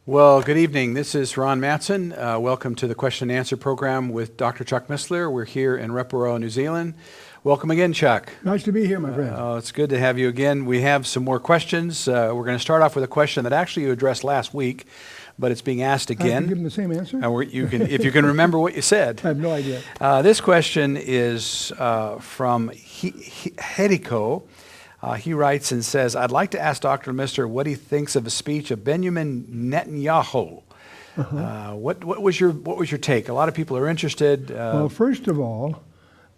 Well, good evening. This is Ron Matsen. Welcome to the question and answer program with Dr. Chuck Missler. We're here in Reporoa, New Zealand. Welcome again, Chuck. Nice to be here, my friend. It's good to have you again. We have some more questions. We're going to start off with a question that actually you addressed last week, but it's being asked again. I have to give them the same answer? If you can remember what you said. I have no idea. This question is from Hediko. He writes and says, I'd like to ask Dr. Missler what he thinks of a speech of Benjamin Netanyahu. What was your take? A lot of people are interested. Well, first of all,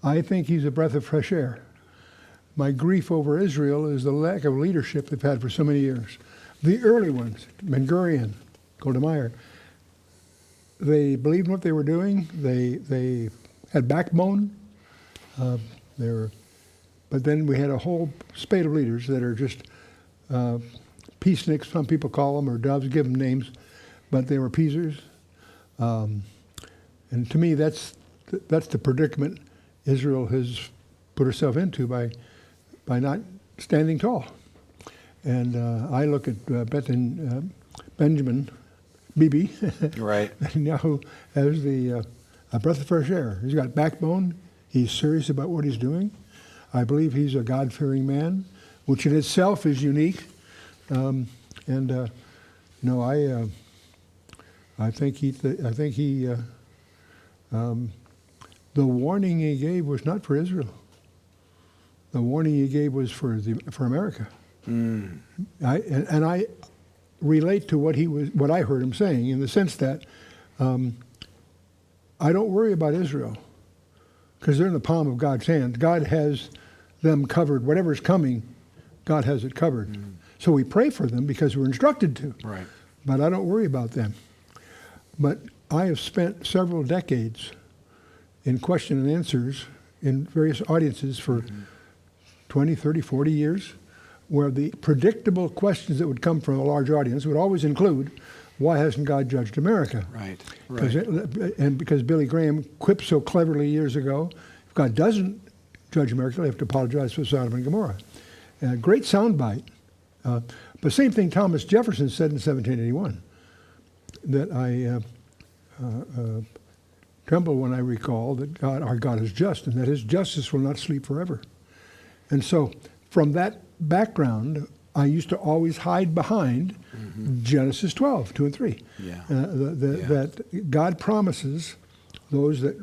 I think he's a breath of fresh air. My grief over Israel is the lack of leadership they've had for so many years. The early ones, Ben-Gurion, Golda Meir, they believed in what they were doing. They had backbone. But then we had a whole spate of leaders that are just peaceniks, some people call them, or doves, give them names, but they were peasers. And to me, that's the predicament Israel has put herself into by not standing tall. And I look at Benjamin, Bibi, right, Netanyahu, as a breath of fresh air. He's got backbone. He's serious about what he's doing. I believe he's a God-fearing man, which in itself is unique. I think the warning he gave was not for Israel. The warning he gave was for America. I relate to what I heard him saying in the sense that I don't worry about Israel because they're in the palm of God's hand. God has them covered. Whatever's coming, God has it covered. So we pray for them because we're instructed to. Right. But I don't worry about them. But I have spent several decades in question and answers in various audiences for 20, 30, 40 years, where the predictable questions that would come from a large audience would always include, why hasn't God judged America? Right. And because Billy Graham quipped so cleverly years ago, if God doesn't judge America, they have to apologize for Sodom and Gomorrah. Great soundbite. But same thing Thomas Jefferson said in 1781, that I tremble when I recall that our God is just, and that his justice will not sleep forever. And so from that background, I used to always hide behind Genesis 12, 2 and 3. Yeah. That God promises those that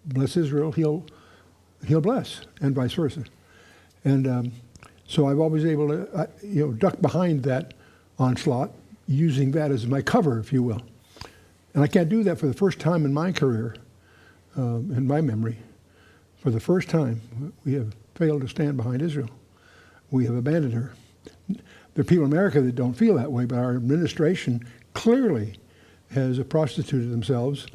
bless Israel, he'll bless, and vice versa. And so I've always able to duck behind that onslaught, using that as my cover, if you will. And I can't do that for the first time in my career, in my memory. For the first time, we have failed to stand behind Israel. We have abandoned her. There are people in America that don't feel that way, but our administration clearly has prostituted themselves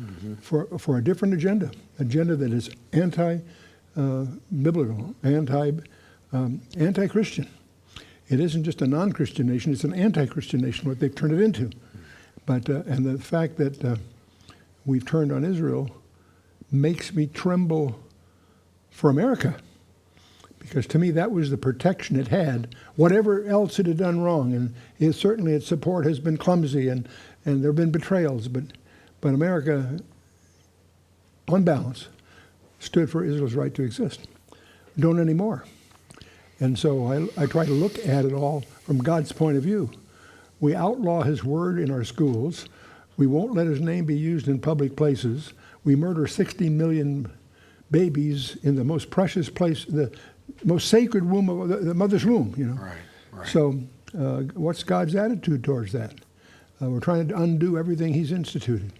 for a different agenda that is anti-biblical, anti-Christian. It isn't just a non-Christian nation, it's an anti-Christian nation, what they've turned it into. But and the fact that we've turned on Israel makes me tremble for America. Because to me, that was the protection it had, whatever else it had done wrong. And certainly its support has been clumsy, and there have been betrayals. But America, on balance, stood for Israel's right to exist. Don't anymore. And so I try to look at it all from God's point of view. We outlaw his word in our schools. We won't let his name be used in public places. We murder 60 million babies in the most precious place, the most sacred womb of the mother's womb, Right. So what's God's attitude towards that? We're trying to undo everything he's instituted.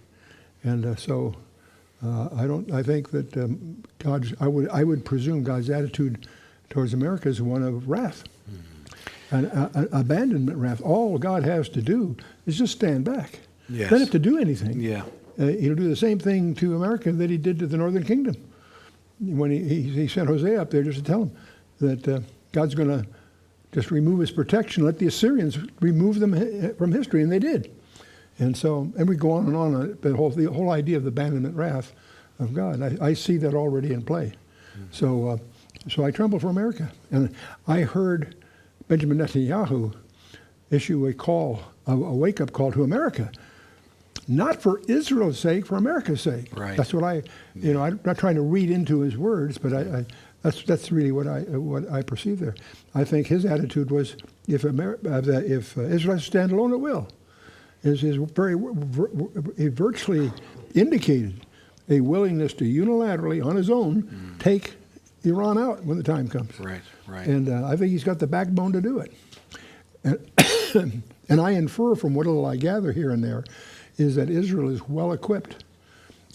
And I think that I would presume God's attitude towards America is one of wrath. And abandonment wrath. All God has to do is just stand back. Yes. Doesn't have to do anything. Yeah. He'll do the same thing to America that he did to the Northern Kingdom. When he sent Hosea up there just to tell him that God's going to just remove his protection, let the Assyrians remove them from history, and they did. And we go on and on. The whole idea of the abandonment wrath of God, I see that already in play. So I tremble for America. And I heard Benjamin Netanyahu issue a wake-up call to America not for Israel's sake, for America's sake. Right. That's what I'm not trying to read into his words, but that's really what I perceive there. I think his attitude was, if Israel stand alone, it will. He virtually indicated a willingness to unilaterally, on his own, take Iran out when the time comes. Right. And I think he's got the backbone to do it. And I infer from what little I gather here and there is that Israel is well equipped.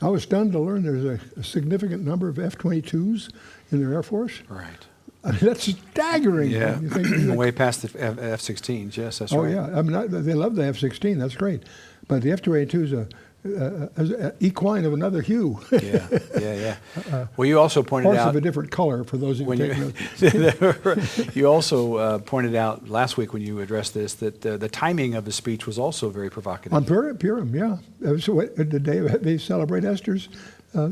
I was stunned to learn there's a significant number of F-22s in their Air Force. Right. I mean, that's staggering. Yeah, You think, way past the F-16s. Yes, that's right. oh yeah, I mean, they love the F-16. That's great, but the F-22 is a equine of another hue. Yeah. Well, you also pointed Horse out of a different color for those of you taking notes. you also pointed out last week when you addressed this that the timing of the speech was also very provocative. On Purim, yeah. So the day they celebrate Esther's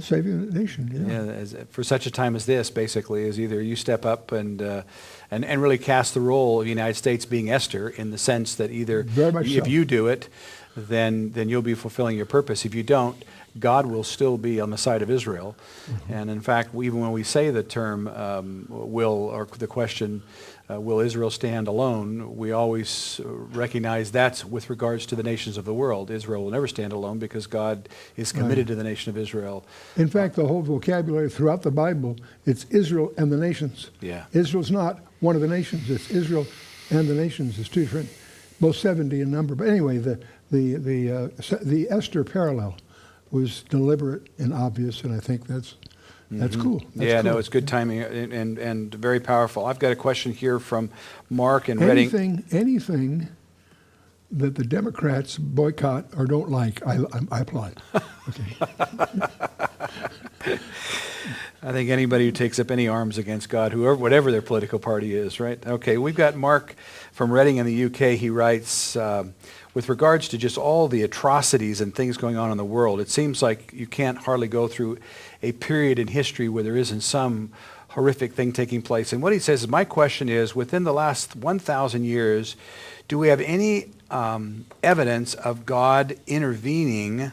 saving the nation. For such a time as this, basically, is either you step up and really cast the role of the United States being Esther, in the sense that either Very much if so. you do it, then you'll be fulfilling your purpose. If you don't, God will still be on the side of Israel. Mm-hmm. And in fact, even when we say the term or the question, will Israel stand alone, we always recognize that's with regards to the nations of the world. Israel will never stand alone because God is committed to the nation of Israel. In fact, the whole vocabulary throughout the Bible, it's Israel and the nations. Yeah. Israel's not one of the nations. It's Israel and the nations. It's two different, both 70 in number. But anyway, the Esther parallel was deliberate and obvious, and I think that's cool. That's cool. No, it's good timing and very powerful. I've got a question here from Mark in Reading. Anything that the Democrats boycott or don't like, I applaud. Okay. I think anybody who takes up any arms against God, whatever their political party is, right? Okay, we've got Mark from Reading in the UK. He writes, with regards to just all the atrocities and things going on in the world, it seems like you can't hardly go through a period in history where there isn't some horrific thing taking place. And what he says is, my question is, within the last 1,000 years, do we have any evidence of God intervening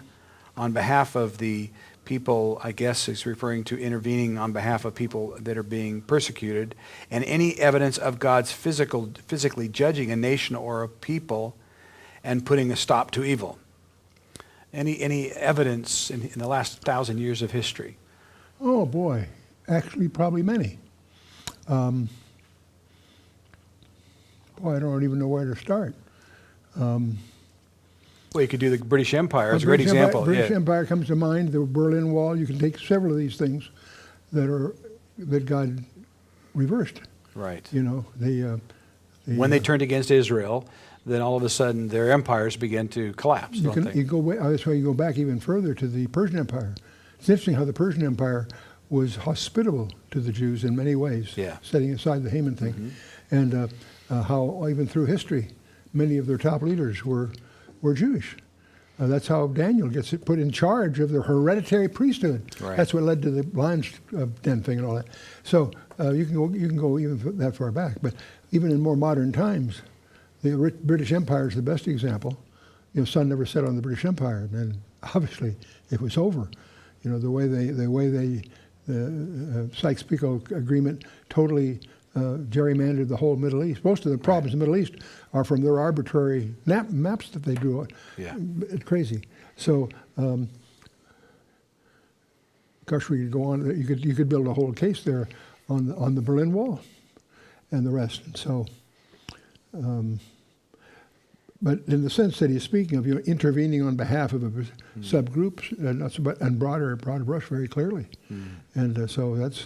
on behalf of the people? I guess he's referring to intervening on behalf of people that are being persecuted, and any evidence of God's physically judging a nation or a people and putting a stop to evil. Any evidence in the last 1,000 years of history? Oh boy, actually probably many. Boy, I don't even know where to start. Well, you could do the British Empire as a great example. British Empire comes to mind, the Berlin Wall. You can take several of these things that God reversed. Right. You know, when they turned against Israel, then all of a sudden their empires began to collapse. That's why you go back even further to the Persian Empire. It's interesting how the Persian Empire was hospitable to the Jews in many ways, setting aside the Haman thing, and how even through history, many of their top leaders were Jewish. That's how Daniel gets put in charge of the hereditary priesthood. Right. That's what led to the lion's den thing and all that. So you can go even that far back. But even in more modern times, the British Empire is the best example. You know, sun never set on the British Empire, and obviously it was over. You know, the way the Sykes-Picot Agreement totally gerrymandered the whole Middle East. Most of the problems in the Middle East are from their arbitrary maps that they drew. It's crazy. So, gosh, we could go on. You could build a whole case there on the Berlin Wall and the rest. And so, but in the sense that he's speaking of, intervening on behalf of a subgroup, and broader brush very clearly, and so that's.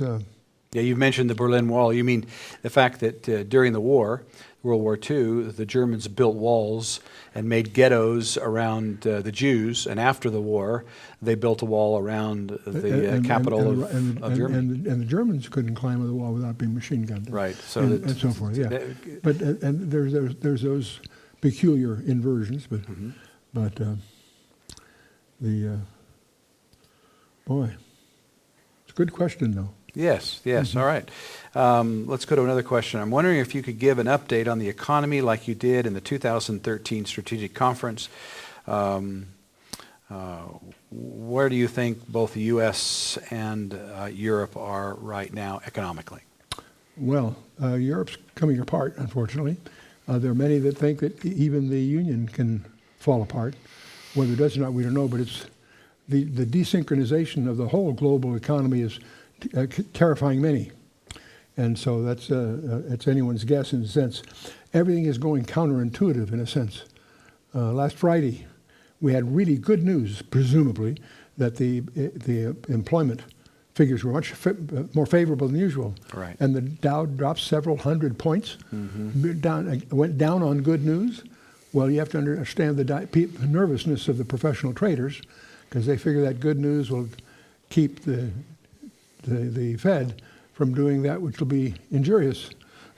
Yeah, you mentioned the Berlin Wall. You mean the fact that during the war, World War II, the Germans built walls and made ghettos around the Jews, and after the war, they built a wall around the capital of Germany. And the Germans couldn't climb the wall without being machine gunned. Right. So and so forth. Yeah. But there's those peculiar inversions, but boy, it's a good question though. Yes. All right. Let's go to another question. I'm wondering if you could give an update on the economy like you did in the 2013 Strategic Conference. Where do you think both the U.S. and Europe are right now economically? Well, Europe's coming apart, unfortunately. There are many that think that even the Union can fall apart. Whether it does or not, we don't know, but it's the desynchronization of the whole global economy is terrifying many. And so that's it's anyone's guess in a sense. Everything is going counterintuitive in a sense. Last Friday, we had really good news, presumably, that the employment figures were much more favorable than usual. Right. And the Dow dropped several hundred points, went down on good news. Well, you have to understand the nervousness of the professional traders, because they figure that good news will keep the Fed from doing that which will be injurious.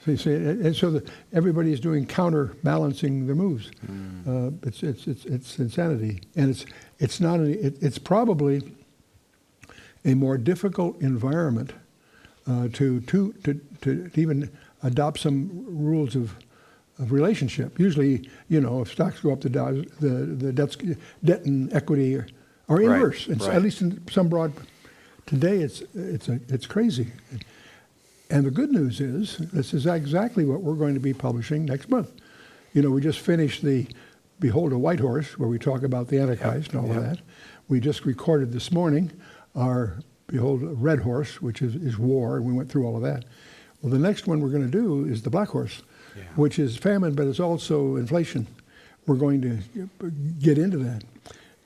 So you see, and so everybody is doing counterbalancing their moves. It's insanity, and it's not. It's probably a more difficult environment to even adopt some rules of relationship. Usually, if stocks go up, the debt and equity are inverse. Right, At least in some broad. Today, it's crazy. And the good news is, this is exactly what we're going to be publishing next month. We just finished the Behold a White Horse, where we talk about the Antichrist and all of that. We just recorded this morning our Behold a Red Horse, which is war, and we went through all of that. Well, the next one we're going to do is the Black Horse, which is famine, but it's also inflation. We're going to get into that,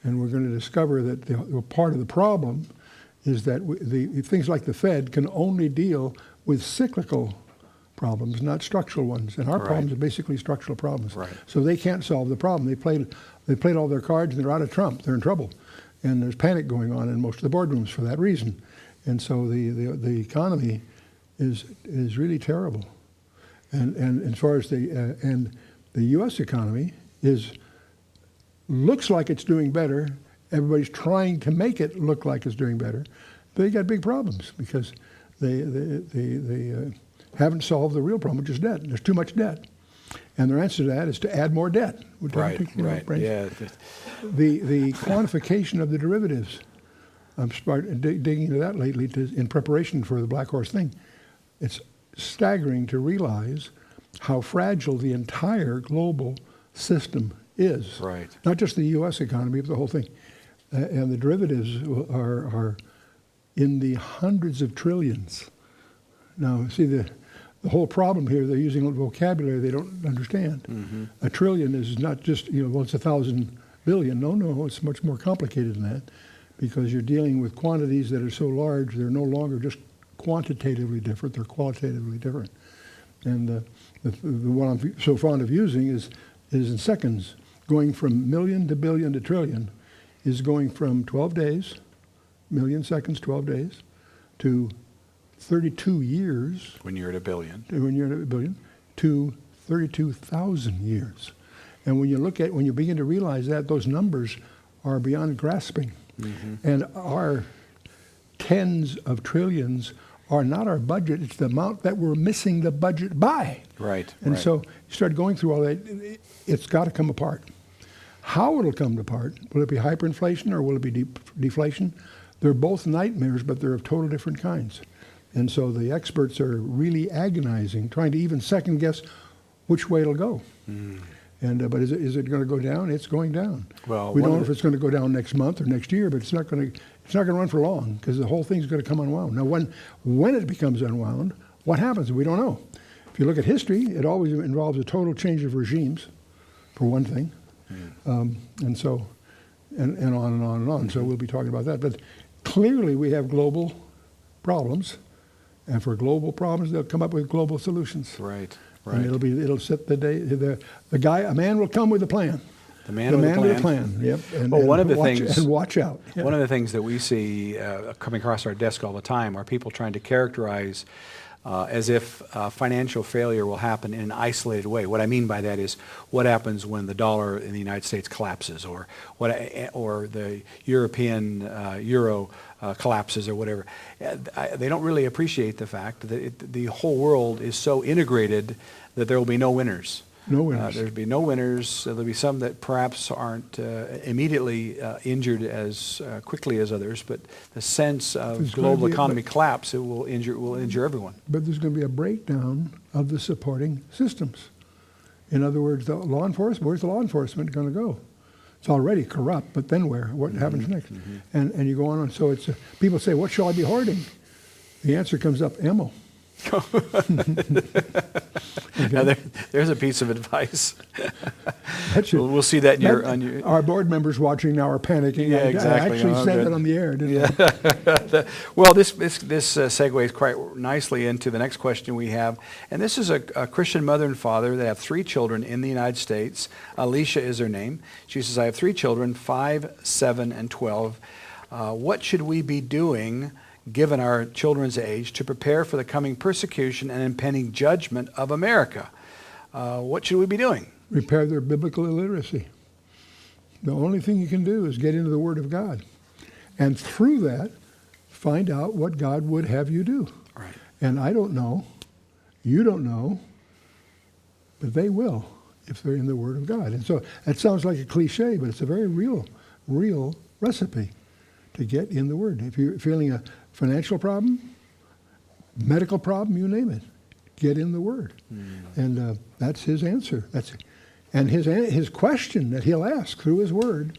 and we're going to discover that part of the problem is that things like the Fed can only deal with cyclical problems, not structural ones. And our problems are basically structural problems. Right. So they can't solve the problem. They played all their cards and they're out of trump. They're in trouble. And there's panic going on in most of the boardrooms for that reason. And so the economy is really terrible. And as far as the U.S. economy looks like it's doing better. Everybody's trying to make it look like it's doing better. But they got big problems because they haven't solved the real problem, which is debt. There's too much debt. And their answer to that is to add more debt. Right. Yeah. The quantification of the derivatives. I'm digging into that lately in preparation for the Black Horse thing. It's staggering to realize how fragile the entire global system is. Right. Not just the U.S. economy, but the whole thing. And the derivatives are in the hundreds of trillions. Now, see, the whole problem here, they're using a vocabulary they don't understand. Mm-hmm. A trillion is not just, well, it's 1,000 billion. No, it's much more complicated than that, because you're dealing with quantities that are so large, they're no longer just quantitatively different, they're qualitatively different. And the one I'm so fond of using is in seconds. Going from million to billion to trillion is going from 12 days, million seconds, 12 days, to 32 years. When you're at a billion. When you're at a billion, to 32,000 years. And when you begin to realize that, those numbers are beyond grasping. Mm-hmm. And our tens of trillions are not our budget, it's the amount that we're missing the budget by. Right. And so you start going through all that, it's got to come apart. How it'll come apart, will it be hyperinflation or will it be deflation? They're both nightmares, but they're of total different kinds. And so the experts are really agonizing, trying to even second guess which way it'll go. Mm. And but is it going to go down? It's going down. Well, we don't know if it's going to go down next month or next year, but it's not going to run for long, because the whole thing's going to come unwound. Now, when it becomes unwound, what happens? We don't know. If you look at history, it always involves a total change of regimes, for one thing. And so, and on and on and on. Mm-hmm. So we'll be talking about that. But clearly we have global problems, and for global problems, they'll come up with global solutions. Right. And it'll set the day. A man will come with a plan. The man with a plan. Yep. And watch out. Yeah. One of the things that we see coming across our desk all the time are people trying to characterize as if financial failure will happen in an isolated way. What I mean by that is what happens when the dollar in the United States collapses, or the European euro collapses, or whatever. They don't really appreciate the fact that the whole world is so integrated that there will be no winners. No winners. There'd be no winners. There'll be some that perhaps aren't immediately injured as quickly as others, but the sense of There's gonna global be economy collapse, it will injure everyone. But there's going to be a breakdown of the supporting systems. In other words, the law enforcement, where's the law enforcement going to go? It's already corrupt, but then where? What happens next? And you go on. So it's people say, what shall I be hoarding? The answer comes up, ammo. Now there's a piece of advice. We'll see that on your. Our board members watching now are panicking. Yeah, exactly. I actually No, said good. that on the air, didn't I? Well, this segues quite nicely into the next question we have. And this is a Christian mother and father that have 3 children in the United States. Alicia is her name. She says, I have 3 children, 5, 7, and 12. What should we be doing, given our children's age, to prepare for the coming persecution and impending judgment of America? What should we be doing? Repair their biblical illiteracy. The only thing you can do is get into the Word of God. And through that, find out what God would have you do. Right. And I don't know, you don't know, but they will if they're in the Word of God. And so that sounds like a cliche, but it's a very real recipe to get in the Word. If you're feeling a financial problem, medical problem, you name it, get in the Word. And that's his answer. And his question that he'll ask through his Word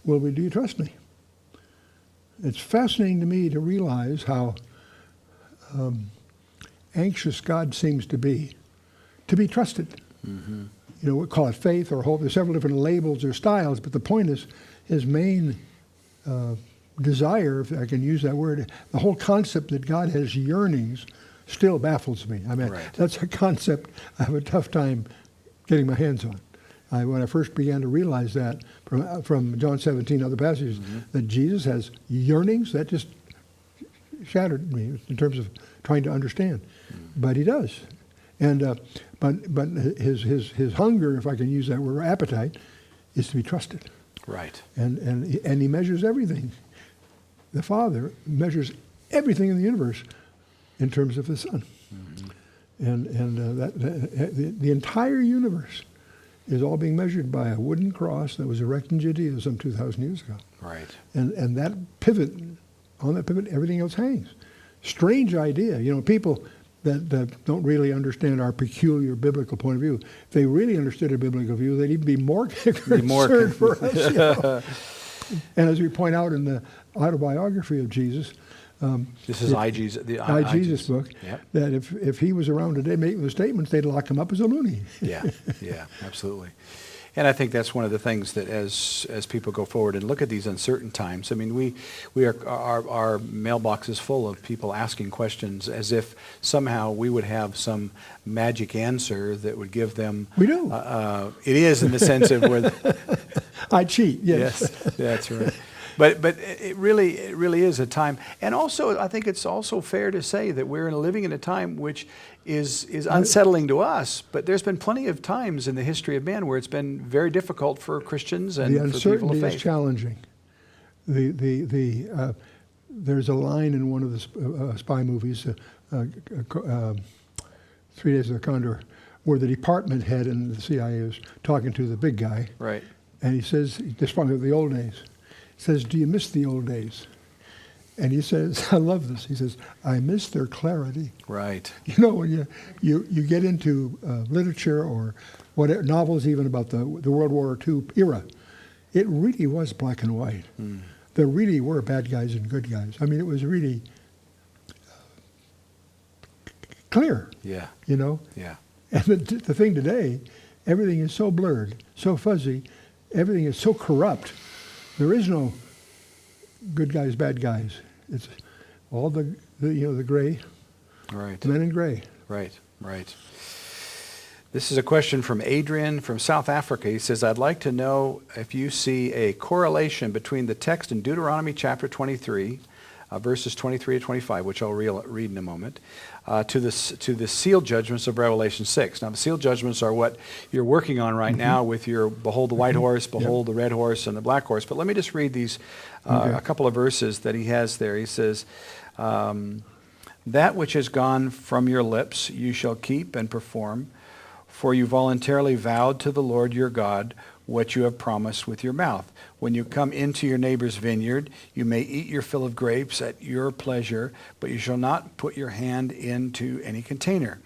will be, do you trust me? It's fascinating to me to realize how anxious God seems to be trusted. You know, we call it faith or hope. There's several different labels or styles, but the point is his main desire, if I can use that word, the whole concept that God has yearnings still baffles me. I mean, that's a concept I have a tough time getting my hands on. When I first began to realize that from John 17, other passages, that Jesus has yearnings, that just shattered me in terms of trying to understand. But he does. And but his hunger, if I can use that word, or appetite, is to be trusted. Right. And he measures everything. The Father measures everything in the universe in terms of the Son. The entire universe is all being measured by a wooden cross that was erected in Judea some 2,000 years ago. Right. And that pivot, on that pivot, everything else hangs. Strange idea. You know, people that don't really understand our peculiar biblical point of view, if they really understood a biblical view, they'd even be more concerned for us. You know? And as we point out in the autobiography of Jesus, this is the I.Jesus book, that if he was around today making the statements, they'd lock him up as a loony. Yeah, absolutely. And I think that's one of the things that as people go forward and look at these uncertain times, I mean, we are our mailbox is full of people asking questions as if somehow we would have some magic answer that would give them. We do. It is in the sense of where. I cheat. Yes, that's right. But it really is a time, and also I think it's also fair to say that we're living in a time which is unsettling to us. But there's been plenty of times in the history of man where it's been very difficult for Christians and the for people of uncertainty faith. is challenging. There's a line in one of the spy movies, 3 Days of the Condor, where the department head in the CIA is talking to the big guy. Right. And he says, this one of the old days. He says, do you miss the old days? And he says, I love this. He says, I miss their clarity. Right. You know, when you get into literature or whatever, novels even about the World War II era, it really was black and white. There really were bad guys and good guys. I mean, it was really clear. Yeah. You know? Yeah. And the thing today, everything is so blurred, so fuzzy, everything is so corrupt. There is no good guys, bad guys. It's all the gray, Right. men in gray. Right. This is a question from Adrian from South Africa. He says, I'd like to know if you see a correlation between the text in Deuteronomy chapter 23, verses 23 to 25, which I'll read in a moment, to the sealed judgments of Revelation 6. Now, the sealed judgments are what you're working on right now with your behold the white horse, behold the red horse, and the black horse. But let me just read these, a couple of verses that he has there. He says, that which is gone from your lips you shall keep and perform, for you voluntarily vowed to the Lord your God what you have promised with your mouth. When you come into your neighbor's vineyard, you may eat your fill of grapes at your pleasure, but you shall not put your hand into any container.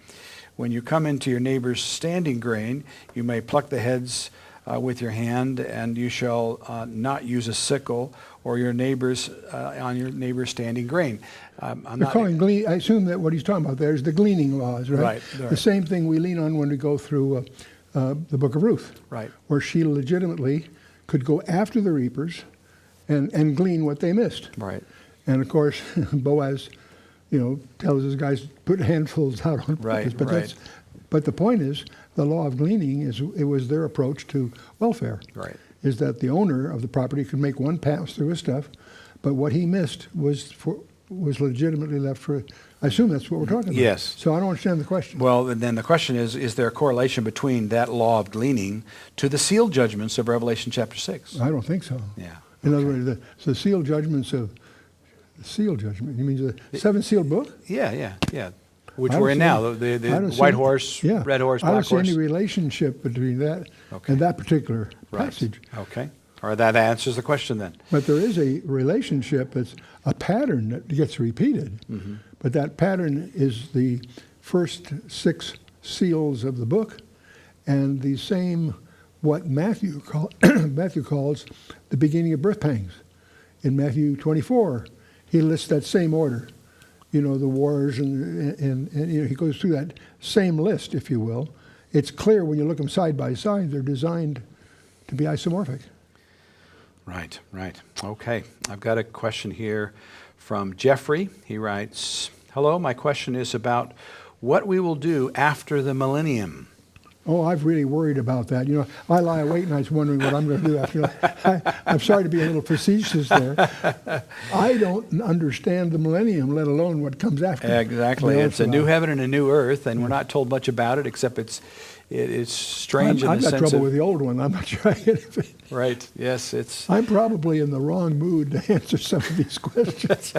When you come into your neighbor's standing grain, you may pluck the heads with your hand, and you shall not use a sickle or your neighbor's on your neighbor's standing grain. They're calling glean. I assume that what he's talking about there is the gleaning laws, right? Right. The same thing we lean on when we go through the book of Ruth, Right. where she legitimately could go after the reapers and glean what they missed. Right. And of course, Boaz, tells his guys put handfuls out on Right, purpose. But right. But the point is, the law of gleaning it was their approach to welfare. Right. Is that the owner of the property could make one pass through his stuff, but what he missed was legitimately left for. I assume that's what we're talking about. Yes. So I don't understand the question. Well, and then the question is there a correlation between that law of gleaning to the sealed judgments of Revelation chapter 6? I don't think so. Yeah. In other words, the sealed judgments of the sealed judgment. You mean the seven sealed book? Yeah. Which I don't we're in see now, any- the I don't see white any- horse, yeah. red horse, I don't black see horse. any relationship between that Okay. and that particular Right. passage. Okay. All right, that answers the question then. But there is a relationship that's a pattern that gets repeated. Mm-hmm. But that pattern is the first 6 seals of the book, and the same what Matthew calls the beginning of birth pangs. In Matthew 24, he lists that same order. The wars and he goes through that same list, if you will. It's clear when you look them side by side, they're designed to be isomorphic. Right. Okay. I've got a question here from Jeffrey. He writes, hello, my question is about what we will do after the millennium. Oh, I've really worried about that. I lie awake nights wondering what I'm going to do after that. I'm sorry to be a little facetious there. I don't understand the millennium, let alone what comes after. Exactly. It's a new heaven and a new earth, and we're not told much about it, except it's strange I've in the got sense trouble of... with the old one. I'm not sure I get it. Right. Yes, it's... I'm probably in the wrong mood to answer some of these questions.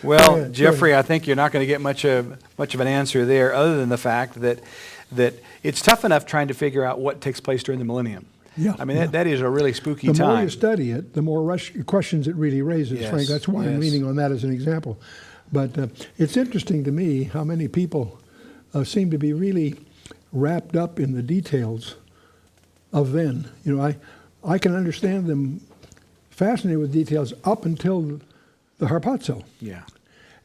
Well, Go ahead. Jeffrey, I think you're not going to get much of an answer there, other than the fact that it's tough enough trying to figure out what takes place during the millennium. Yeah, I mean, yeah. that is a really spooky The time. more you study it, the more questions it really raises, Yes, Frank. That's why I'm yes. leaning on that as an example. But it's interesting to me how many people seem to be really wrapped up in the details of then. I can understand them fascinated with details up until the harpazo. Yeah.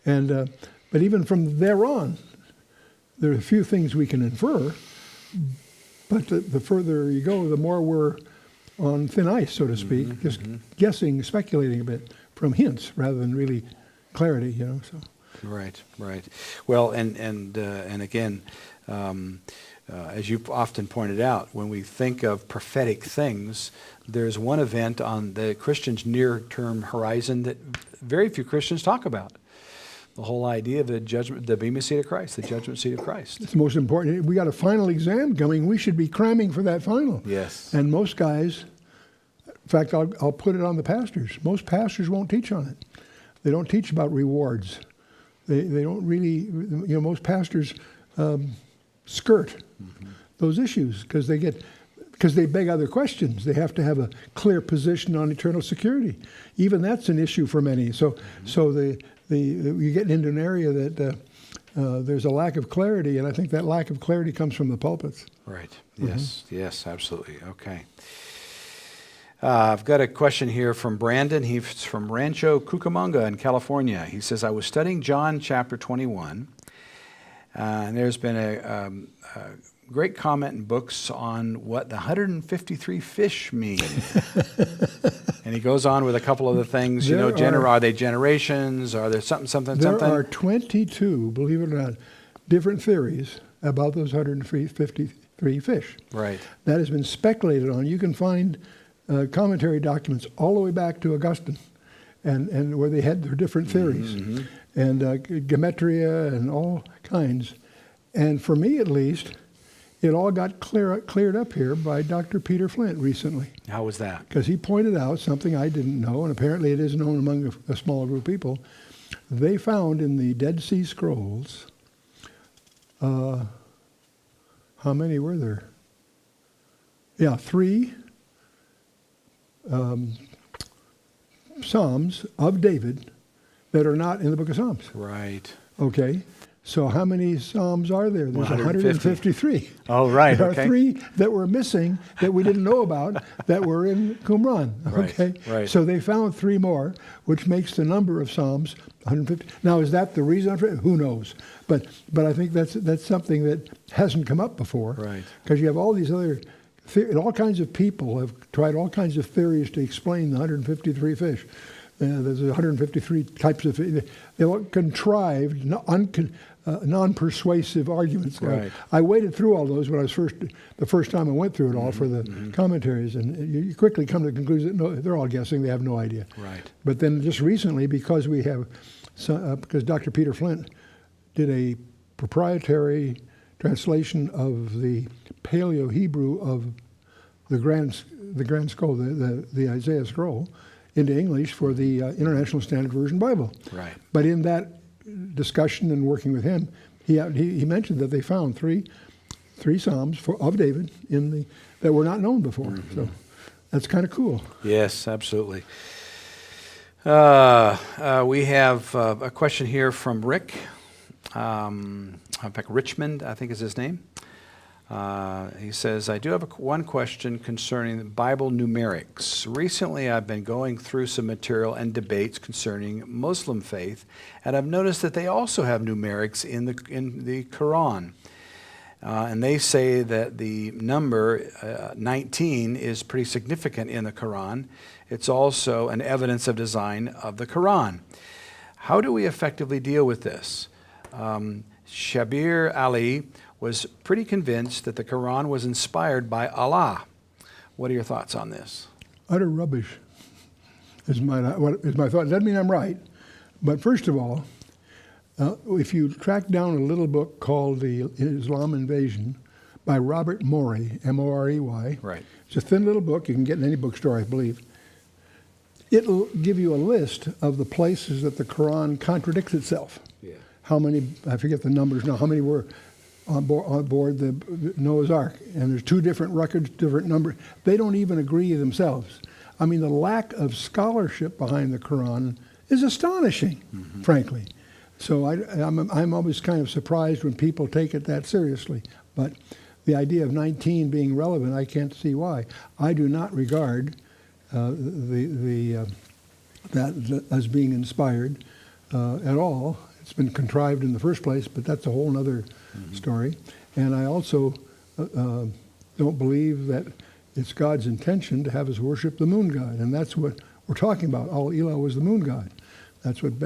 And but even from there on, there are a few things we can infer, but the further you go, the more we're on thin ice, so to speak, just guessing, speculating a bit from hints rather than really clarity, So. Right. Well, and again, as you've often pointed out, when we think of prophetic things, there's one event on the Christian's near-term horizon that very few Christians talk about. The whole idea of the judgment, the Bema seat of Christ, the judgment seat of Christ. It's the most important. We got a final exam coming. We should be cramming for that final. Yes. And most guys, in fact, I'll put it on the pastors. Most pastors won't teach on it. They don't teach about rewards. They don't really, most pastors skirt those issues because they beg other questions. They have to have a clear position on eternal security. Even that's an issue for many. So you get into an area that there's a lack of clarity, and I think that lack of clarity comes from the pulpits. Right. Yes, absolutely. Okay. I've got a question here from Brandon. He's from Rancho Cucamonga in California. He says, I was studying John chapter 21, and there's been a great comment in books on what the 153 fish mean. And he goes on with a couple of the things, are they generations? Are there something? There are 22, believe it or not, different theories about those 153 fish. Right. That has been speculated on. You can find commentary documents all the way back to Augustine, and where they had their different theories, and gematria and all kinds. And for me, at least, it all got cleared up here by Dr. Peter Flint recently. How was that? Because he pointed out something I didn't know, and apparently it is known among a small group of people. They found in the Dead Sea Scrolls how many were there? Yeah, 3 Psalms of David that are not in the book of Psalms. Right. Okay. So how many Psalms are there? There's 153. Oh, right. There Okay. are 3 that were missing that we didn't know about that were in Qumran. Right, Okay. right. So they found 3 more, which makes the number of Psalms 150. Now, is that the reason for it? Who knows? But I think that's something that hasn't come up before. Right. Because you have all these other, all kinds of people have tried all kinds of theories to explain the 153 fish. There's 153 types of fish. They're all contrived, non-persuasive arguments. Right. I waded through all those when I was the first time I went through it all for the commentaries, and you quickly come to the conclusion that no, they're all guessing. They have no idea. Right. But then just recently, because we have, because Dr. Peter Flint did a proprietary translation of the Paleo-Hebrew of the Grand Scroll, the Isaiah Scroll, into English for the International Standard Version Bible. Right. But in that discussion and working with him, he mentioned that they found three Psalms of David that were not known before. So that's kind of cool. Yes, absolutely. We have a question here from Rick. In fact, Richmond, I think is his name. He says, I do have one question concerning Bible numerics. Recently, I've been going through some material and debates concerning Muslim faith, and I've noticed that they also have numerics in the Quran. And they say that the number 19 is pretty significant in the Quran. It's also an evidence of design of the Quran. How do we effectively deal with this? Shabir Ali was pretty convinced that the Quran was inspired by Allah. What are your thoughts on this? Utter rubbish is my thought. Doesn't mean I'm right. But first of all, if you track down a little book called The Islam Invasion by Robert Morey, M-O-R-E-Y. Right. It's a thin little book. You can get in any bookstore, I believe. It'll give you a list of the places that the Quran contradicts itself. Yeah. How many, I forget the numbers now, how many were on board the Noah's Ark, and there's 2 different records, different numbers. They don't even agree themselves. I mean, the lack of scholarship behind the Quran is astonishing, frankly. So I'm always kind of surprised when people take it that seriously. But the idea of 19 being relevant, I can't see why. I do not regard that as being inspired at all. It's been contrived in the first place, but that's a whole other story. And I also don't believe that it's God's intention to have us worship the moon god, and that's what we're talking about. Al-Ilah was the moon god. That's what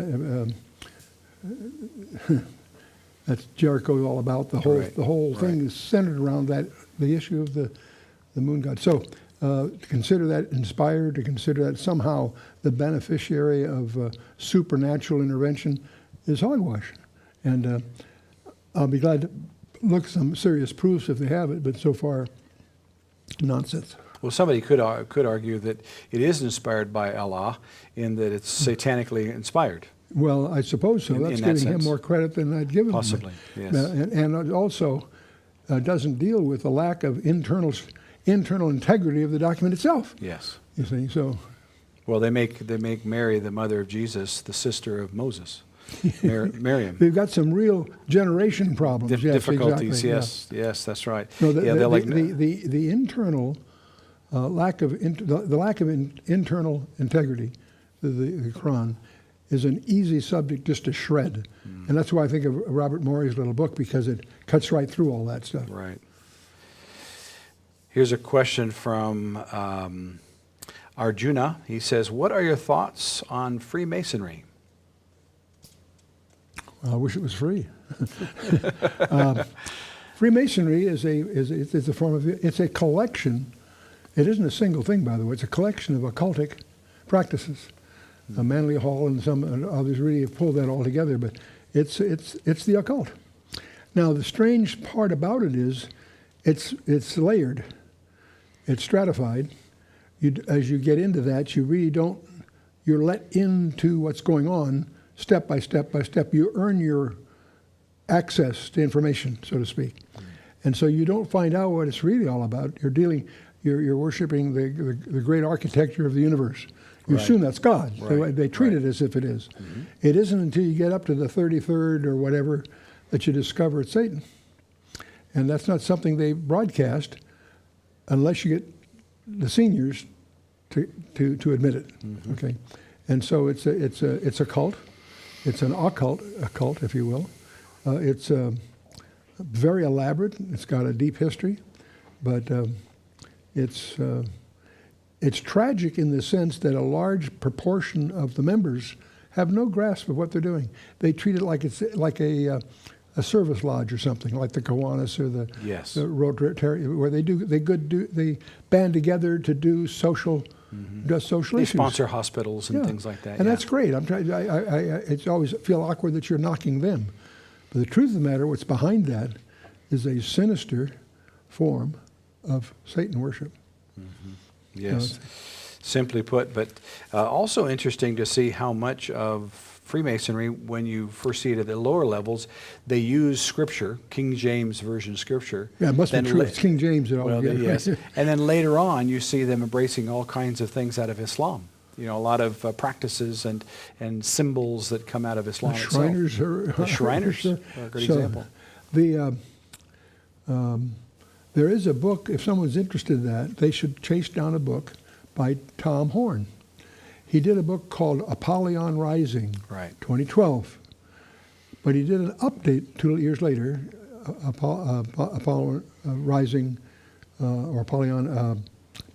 that's Jericho is all about. The whole thing is centered around the issue of the moon god. So to consider that inspired, to consider that somehow the beneficiary of supernatural intervention is hogwash. And I'll be glad to look some serious proofs if they have it, but so far, nonsense. Well, somebody could argue that it is inspired by Allah in that it's satanically inspired. Well, I suppose so. That's giving him more credit than I'd given him. Possibly, yes. And it also doesn't deal with the lack of internal integrity of the document itself. Yes. You see, so. Well, they make Mary, the mother of Jesus, the sister of Moses. Miriam. They've got some real generation problems. Difficulties, exactly, yes, that's right. No, the internal lack of internal integrity, the Quran, is an easy subject just to shred, and that's why I think of Robert Morey's little book, because it cuts right through all that stuff. Right. Here's a question from Arjuna. He says, "What are your thoughts on Freemasonry?" I wish it was free. Freemasonry is a form of, it's a collection. It isn't a single thing, by the way. It's a collection of occultic practices. Manly Hall and some others really have pulled that all together, but it's the occult. Now, the strange part about it is it's layered. It's stratified. As you get into that, you really don't, you're let into what's going on step by step by step. You earn your access to information, so to speak. And so you don't find out what it's really all about. You're worshiping the great architecture of the universe. You assume that's God. So they treat it as if it is. Mm-hmm. It isn't until you get up to the 33rd or whatever that you discover it's Satan. And that's not something they broadcast unless you get the seniors to admit it. Mm-hmm. Okay, and so it's a cult. It's an occult, if you will. It's very elaborate. It's got a deep history, but it's tragic in the sense that a large proportion of the members have no grasp of what they're doing. They treat it like it's like a service lodge or something, like the Kiwanis or the Rotary, where they band together to do social social they issues. Sponsor hospitals and things like that. And that's great. I'm trying. It's always feel awkward that you're knocking them, but the truth of the matter, what's behind that, is a sinister form of Satan worship. Mm-hmm. Yes, simply put, but also interesting to see how much of Freemasonry, when you first see it at the lower levels, they use Scripture, King James Version Scripture. Yeah, it must be true. It's King James at all. Well, yes. And then later on, you see them embracing all kinds of things out of Islam. You know, a lot of practices and symbols that come out of Islam itself. The Shriners are a good example. There is a book, if someone's interested in that, they should chase down a book by Tom Horn. He did a book called Apollyon Rising, 2012. But he did an update 2 years later, Apollyon Rising, or Apollyon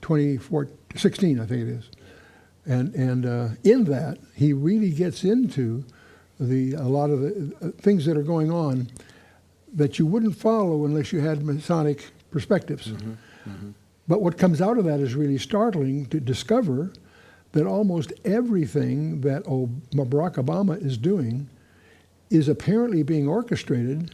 2016, I think it is. And in that, he really gets into a lot of the things that are going on that you wouldn't follow unless you had Masonic perspectives. Mm-hmm. Mm-hmm. But what comes out of that is really startling to discover that almost everything that Barack Obama is doing is apparently being orchestrated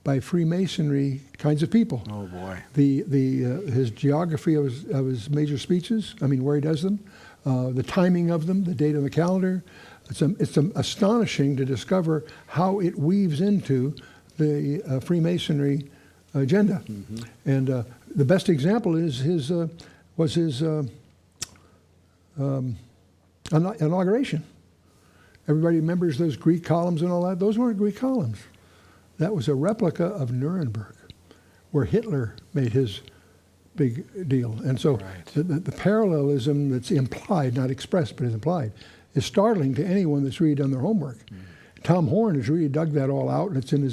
by Freemasonry kinds of people. Oh boy! His geography of his major speeches. I mean, where he does them, the timing of them, the date on the calendar. It's astonishing to discover how it weaves into the Freemasonry agenda. Mm-hmm. And the best example is his inauguration. Everybody remembers those Greek columns and all that. Those weren't Greek columns. That was a replica of Nuremberg, where Hitler made his big deal. And so the parallelism that's implied, not expressed, but is implied, is startling to anyone that's really done their homework. Mm. Tom Horn has really dug that all out, and it's in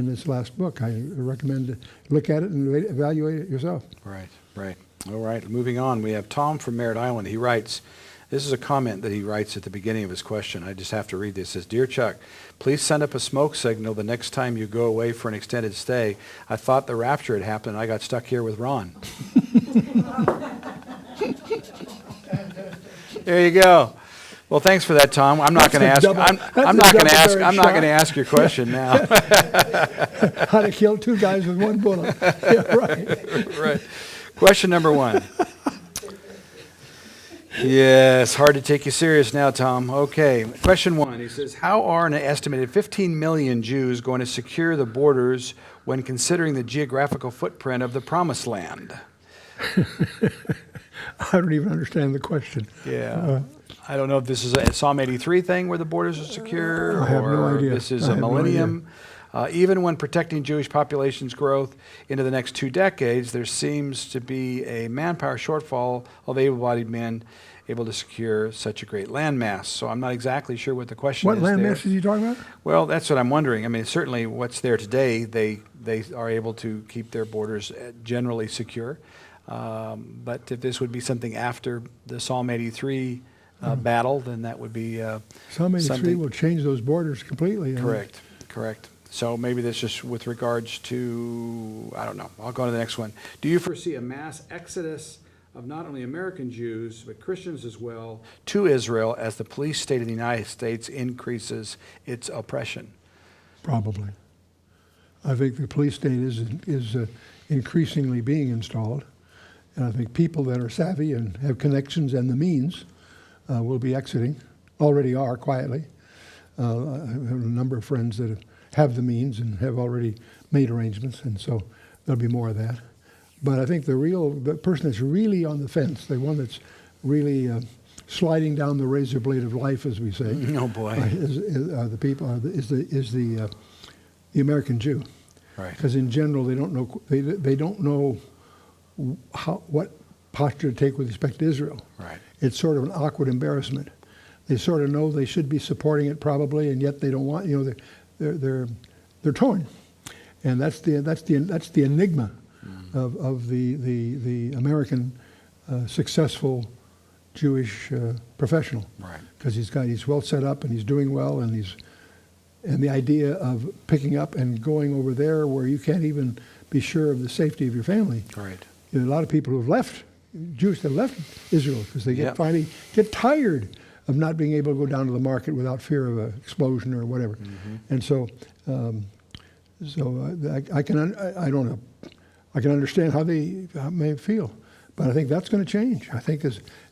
his last book. I recommend to look at it and evaluate it yourself. Right. All right, moving on. We have Tom from Merritt Island. He writes, this is a comment that he writes at the beginning of his question. I just have to read this. It says, Dear Chuck, please send up a smoke signal the next time you go away for an extended stay. I thought the rapture had happened and I got stuck here with Ron. There you go. Well, thanks for that, Tom. I'm not going to ask. I'm not going to ask. I'm not going to ask your question now. How to kill 2 guys with 1 bullet? Yeah, right. Question number 1. Yes, hard to take you serious now, Tom. Okay. Question 1. He says, how are an estimated 15 million Jews going to secure the borders when considering the geographical footprint of the Promised Land? I don't even understand the question. Yeah. I don't know if this is a Psalm 83 thing where the borders are secure, I have no idea. This is a millennium. Even when protecting Jewish population's growth into the next 2 decades, there seems to be a manpower shortfall of able-bodied men able to secure such a great landmass. So I'm not exactly sure what the question is. What landmass is he talking about? Well, that's what I'm wondering. I mean, certainly what's there today, they are able to keep their borders generally secure. But if this would be something after the Psalm 83 battle, then that would be Psalm 83 will change those borders completely. Correct. So maybe that's just with regards to, I don't know. I'll go to the next one. Do you foresee a mass exodus of not only American Jews, but Christians as well, to Israel as the police state of the United States increases its oppression? Probably. I think the police state is increasingly being installed. And I think people that are savvy and have connections and the means will be exiting, already are quietly. I have a number of friends that have the means and have already made arrangements. And so there'll be more of that. But I think the person that's really on the fence, the one that's really sliding down the razor blade of life, as we say, Oh boy. is the American Jew. Right. Because in general, they don't know what posture to take with respect to Israel. Right. It's sort of an awkward embarrassment. They sort of know they should be supporting it probably, and yet they don't want. They're torn, and that's the enigma of the American successful Jewish professional. Right. Because he's well set up and he's doing well, and the idea of picking up and going over there where you can't even be sure of the safety of your family. Right. A lot of people who have left, Jews that left Israel, because they finally get tired of not being able to go down to the market without fear of an explosion or whatever. And so, I can understand how they may feel, but I think that's going to change. I think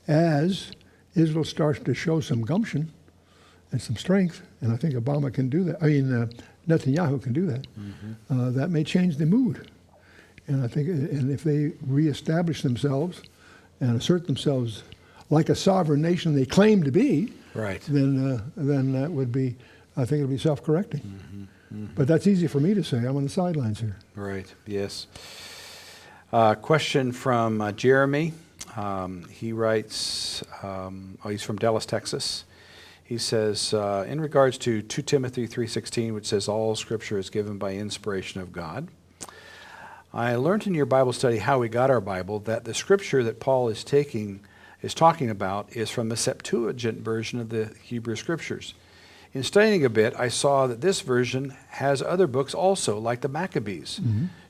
as Israel starts to show some gumption and some strength, and I think Obama can do that. Netanyahu can do that. That may change the mood. And I think, and if they reestablish themselves and assert themselves like a sovereign nation they claim to be, right, then that would be, I think it'll be self-correcting. But that's easy for me to say. I'm on the sidelines here. Right. Yes. Question from Jeremy. He writes. He's from Dallas, Texas. He says, in regards to 2 Timothy 3:16, which says all Scripture is given by inspiration of God. I learned in your Bible study how we got our Bible that the Scripture that Paul is talking about is from the Septuagint version of the Hebrew Scriptures. In studying a bit, I saw that this version has other books also, like the Maccabees.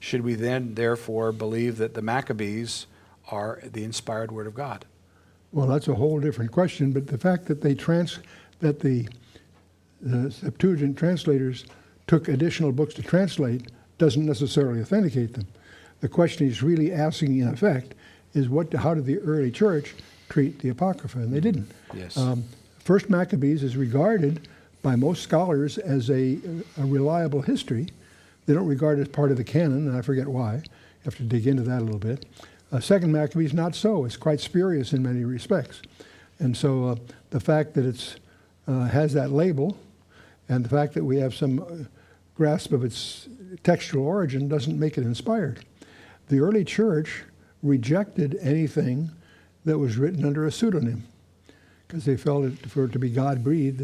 Should we then, therefore, believe that the Maccabees are the inspired Word of God? Well, that's a whole different question, but the fact that the Septuagint translators took additional books to translate doesn't necessarily authenticate them. The question he's really asking, in effect, is how did the early church treat the Apocrypha? And they didn't. Yes. First Maccabees is regarded by most scholars as a reliable history. They don't regard it as part of the canon, and I forget why. You have to dig into that a little bit. Second Maccabees, not so. It's quite spurious in many respects. And so the fact that it has that label, and the fact that we have some grasp of its textual origin doesn't make it inspired. The early church rejected anything that was written under a pseudonym, because they felt for it to be God-breathed,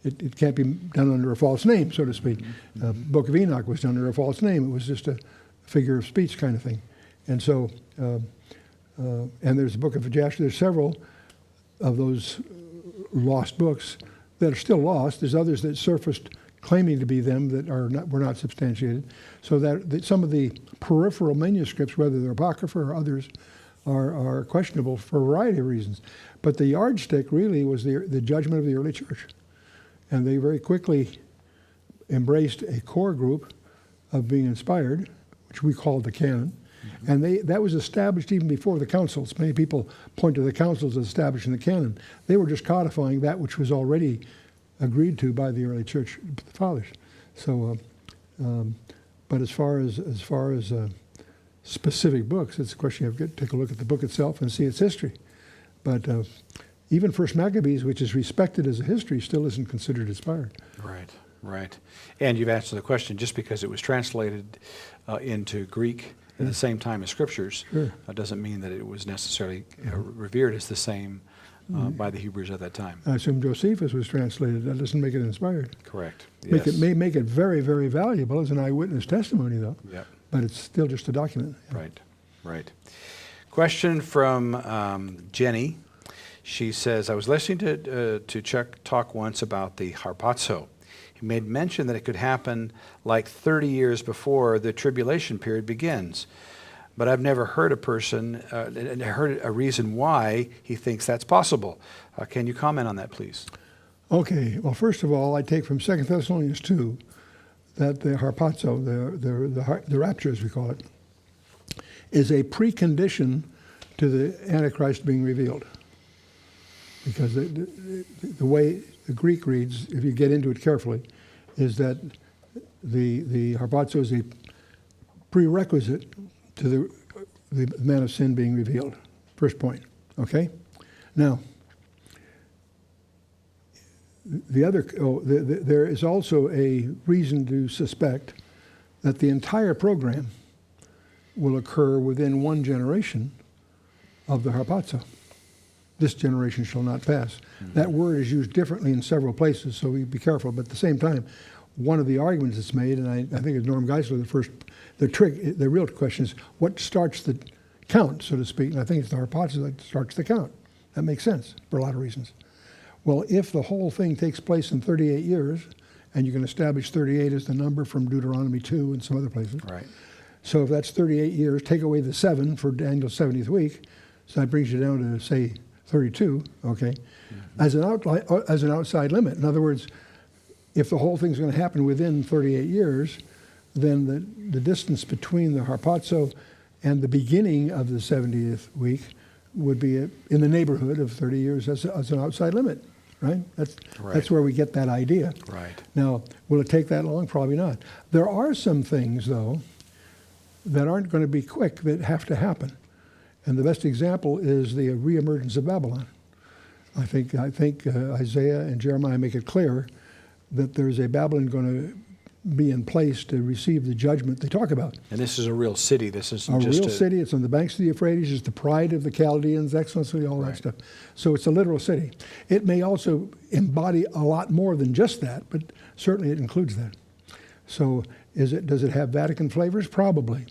it can't be done under a false name, so to speak. Book of Enoch was done under a false name. It was just a figure of speech kind of thing. And so, and there's the book of Joshua. There's several of those lost books that are still lost. There's others that surfaced claiming to be them that were not substantiated. So that some of the peripheral manuscripts, whether they're Apocrypha or others, are questionable for a variety of reasons. But the yardstick really was the judgment of the early church. And they very quickly embraced a core group of being inspired, which we called the canon. And that was established even before the councils. Many people point to the councils as establishing the canon. They were just codifying that which was already agreed to by the early church fathers. So, but as far as specific books, it's a question you have to take a look at the book itself and see its history. But even First Maccabees, which is respected as a history, still isn't considered inspired. Right, right. And you've answered the question, just because it was translated into Greek at the same time as Scriptures, doesn't mean that it was necessarily revered as the same by the Hebrews at that time. I assume Josephus was translated. That doesn't make it inspired. Correct. Yes. It may make it very, very valuable as an eyewitness testimony, though. Yep. But it's still just a document. Right, right. Question from Jenny. She says, I was listening to Chuck talk once about the harpazo. He made mention that it could happen like 30 years before the tribulation period begins. But I've never heard heard a reason why he thinks that's possible. Can you comment on that, please? Okay. Well, first of all, I take from 2 Thessalonians 2 that the harpazo, the rapture as we call it, is a precondition to the Antichrist being revealed. Because the way the Greek reads, if you get into it carefully, is that the harpazo is a prerequisite to the man of sin being revealed. First point, okay? Now, there is also a reason to suspect that the entire program will occur within one generation of the harpazo. This generation shall not pass. Mm-hmm. That word is used differently in several places, so we be careful. But at the same time, one of the arguments that's made, and I think it's Norm Geisler, the real question is what starts the count, so to speak. And I think it's the harpazo that starts the count. That makes sense for a lot of reasons. Well, if the whole thing takes place in 38 years, and you can establish 38 as the number from Deuteronomy 2 and some other places. Right. So if that's 38 years, take away the 7 for Daniel's 70th week, so that brings you down to, say, 32, okay, as an outside limit. In other words, if the whole thing's going to happen within 38 years, then the distance between the harpazo and the beginning of the 70th week would be in the neighborhood of 30 years as an outside limit, right? That's where we get that idea. Right. Now, will it take that long? Probably not. There are some things, though, that aren't going to be quick that have to happen. And the best example is the reemergence of Babylon. I think Isaiah and Jeremiah make it clear that there's a Babylon going to be in place to receive the judgment they talk about. And this is a real city. This isn't a just real city. It's on the banks of the Euphrates. It's the pride of the Chaldeans, excellency, all that stuff. So it's a literal city. It may also embody a lot more than just that, but certainly it includes that. So does it have Vatican flavors? Probably.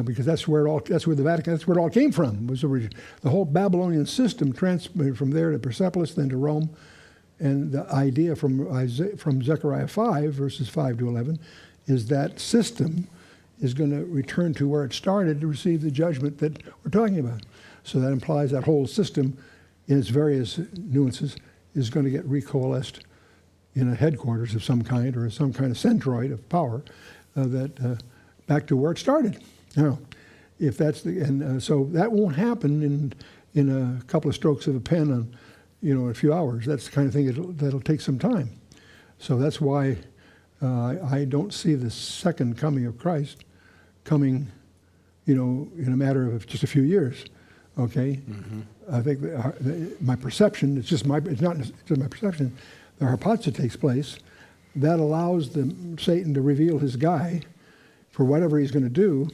Because that's where it all came from. Was the whole Babylonian system transmitted from there to Persepolis, then to Rome, and the idea from Zechariah 5 verses 5 to 11 is that system is going to return to where it started to receive the judgment that we're talking about. So that implies that whole system, in its various nuances, is going to get recoalesced in a headquarters of some kind or some kind of centroid of power back to where it started. Now, if that's so that won't happen in a couple of strokes of a pen in a few hours. That's the kind of thing that'll take some time. So that's why I don't see the second coming of Christ coming, in a matter of just a few years. Okay, I think my perception. It's not just my perception. The harpazo takes place. That allows Satan to reveal his guy for whatever he's going to do.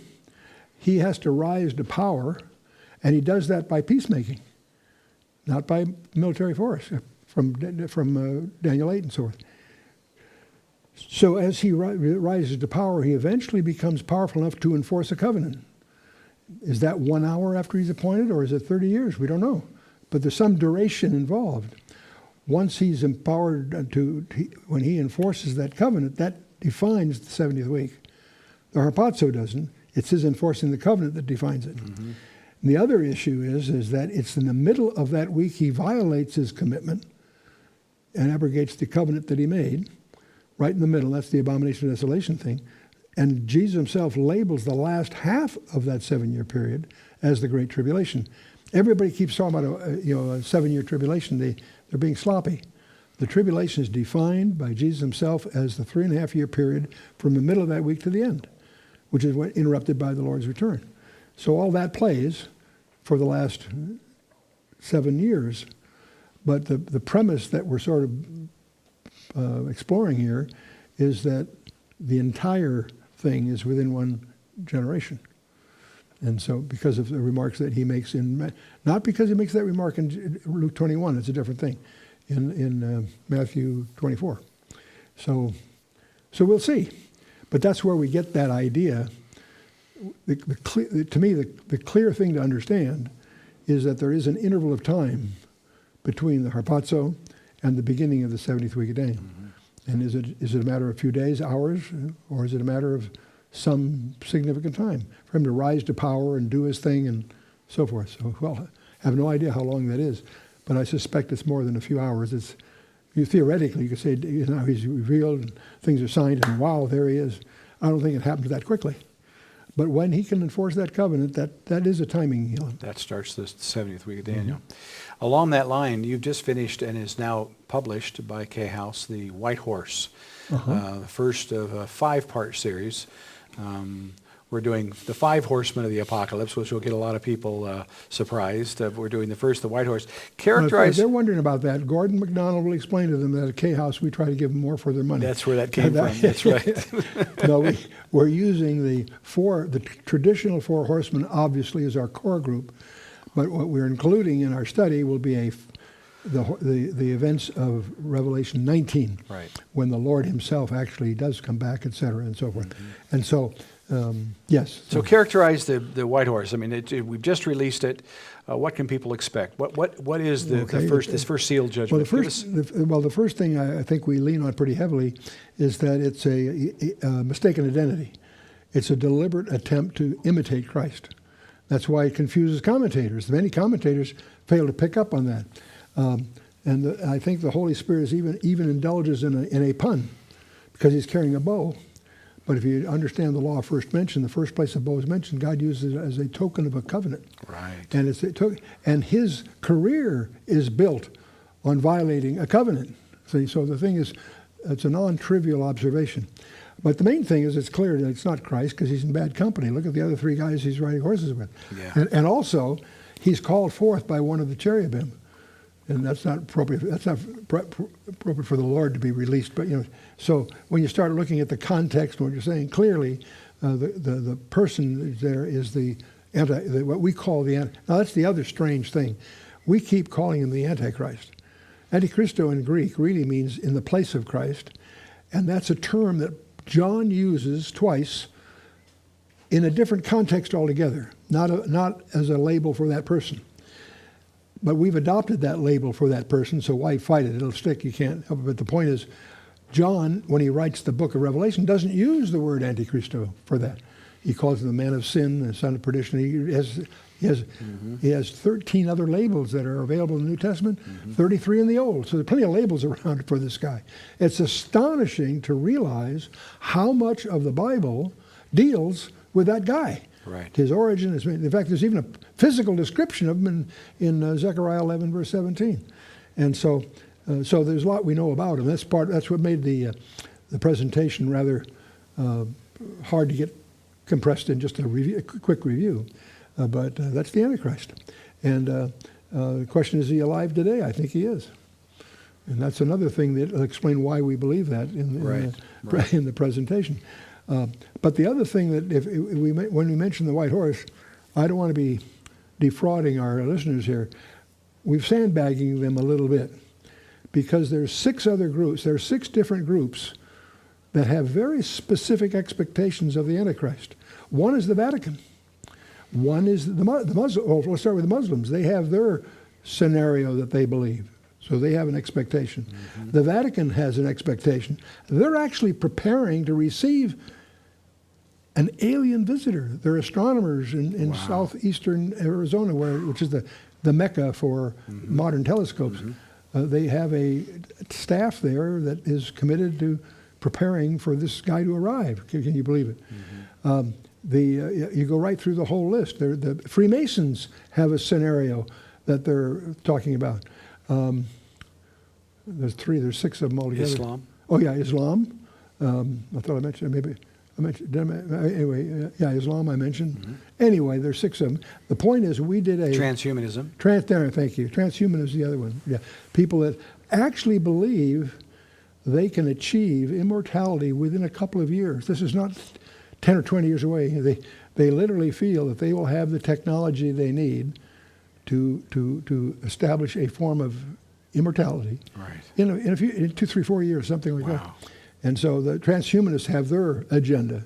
He has to rise to power, and he does that by peacemaking, not by military force, from Daniel 8 and so forth. So as he rises to power, he eventually becomes powerful enough to enforce a covenant. Is that 1 hour after he's appointed, or is it 30 years? We don't know. But there's some duration involved. Once he's empowered when he enforces that covenant, that defines the 70th week. The harpazo doesn't. It's his enforcing the covenant that defines it. Mm-hmm. And the other issue is that it's in the middle of that week he violates his commitment and abrogates the covenant that he made, right in the middle. That's the abomination of desolation thing. And Jesus himself labels the last half of that 7-year period as the Great Tribulation. Everybody keeps talking about a 7-year tribulation. They're being sloppy. The tribulation is defined by Jesus himself as the 3.5-year period from the middle of that week to the end, which is what interrupted by the Lord's return. So all that plays for the last 7 years. But the premise that we're sort of exploring here is that the entire thing is within one generation. And so because of the remarks that he makes not because he makes that remark in Luke 21, it's a different thing, in Matthew 24. So we'll see. But that's where we get that idea. To me, the clear thing to understand is that there is an interval of time between the harpazo and the beginning of the 70th week of Daniel. Mm-hmm. And is it a matter of a few days, hours, or is it a matter of some significant time for him to rise to power and do his thing and so forth? So, I have no idea how long that is, but I suspect it's more than a few hours. Theoretically, you could say, he's revealed, and things are signed, and wow, there he is. I don't think it happens that quickly. But when he can enforce that covenant, that is a timing element. That starts the 70th week of Daniel. Mm-hmm. Along that line, you've just finished and is now published by K House, The White Horse, the first of a 5-part series. we're doing the 5 horsemen of the apocalypse, which will get a lot of people surprised. We're doing the first, the white horse. Well, if Characterize. they're wondering about that, Gordon MacDonald will explain to them that at K-House we try to give them more for their money. That's where that came from. That's right. No, we're using the traditional 4 horsemen, obviously, as our core group, but what we're including in our study will be the events of Revelation 19, Right. when the Lord himself actually does come back, et cetera, and so forth. And so, yes. So characterize the white horse. I mean, we've just released it. What can people expect? What is this first seal judgment? Well, the first thing I think we lean on pretty heavily is that it's a mistaken identity. It's a deliberate attempt to imitate Christ. That's why it confuses commentators. Many commentators fail to pick up on that. And I think the Holy Spirit even indulges in a pun, because he's carrying a bow. But if you understand the law of first mention, the first place a bow is mentioned, God uses it as a token of a covenant. Right. And his career is built on violating a covenant. See, so the thing is, it's a non-trivial observation. But the main thing is it's clear that it's not Christ, because he's in bad company. Look at the other 3 guys he's riding horses with. Yeah. And also, he's called forth by one of the cherubim. And that's not appropriate. That's not appropriate for the Lord to be released. But so when you start looking at the context, what you're saying clearly, the person there is what we call the anti. Now that's the other strange thing. We keep calling him the Antichrist. Antichristo in Greek really means in the place of Christ, and that's a term that John uses twice in a different context altogether, not as a label for that person. But we've adopted that label for that person, so why fight it? It'll stick. You can't help it. But the point is, John, when he writes the book of Revelation, doesn't use the word Antichristo for that. He calls him the man of sin, the son of perdition. He has 13 other labels that are available in the New Testament, 33 in the Old. So there are plenty of labels around for this guy. It's astonishing to realize how much of the Bible deals with that guy. Right. His origin is, in fact, there's even a physical description of him in Zechariah 11, verse 17. And so there's a lot we know about him. That's what made the presentation rather hard to get compressed in just a quick review. But that's the Antichrist. And the question, is he alive today? I think he is. And that's another thing that will explain why we believe that in the presentation. But the other thing that when we mention the white horse, I don't want to be defrauding our listeners here. We're sandbagging them a little bit, because there's 6 other groups. There are 6 different groups that have very specific expectations of the Antichrist. One is the Vatican. One is the Muslim. Oh, let's start with the Muslims. They have their scenario that they believe. So they have an expectation. The Vatican has an expectation. They're actually preparing to receive an alien visitor. They're astronomers in southeastern Arizona, which is the mecca for modern telescopes. They have a staff there that is committed to preparing for this guy to arrive. Can you believe it? You go right through the whole list. The Freemasons have a scenario that they're talking about. There's 6 of them altogether. Islam? Oh yeah, Islam. I thought I mentioned, anyway, Islam I mentioned. Anyway, there's 6 of them. The point is, we did a... Transhumanism. Thank you. Transhumanism is the other one. Yeah, people that actually believe they can achieve immortality within a couple of years. This is not 10 or 20 years away. They literally feel that they will have the technology they need to establish a form of immortality. Right. In 2, 3, 4 years, something like that. And so the transhumanists have their agenda.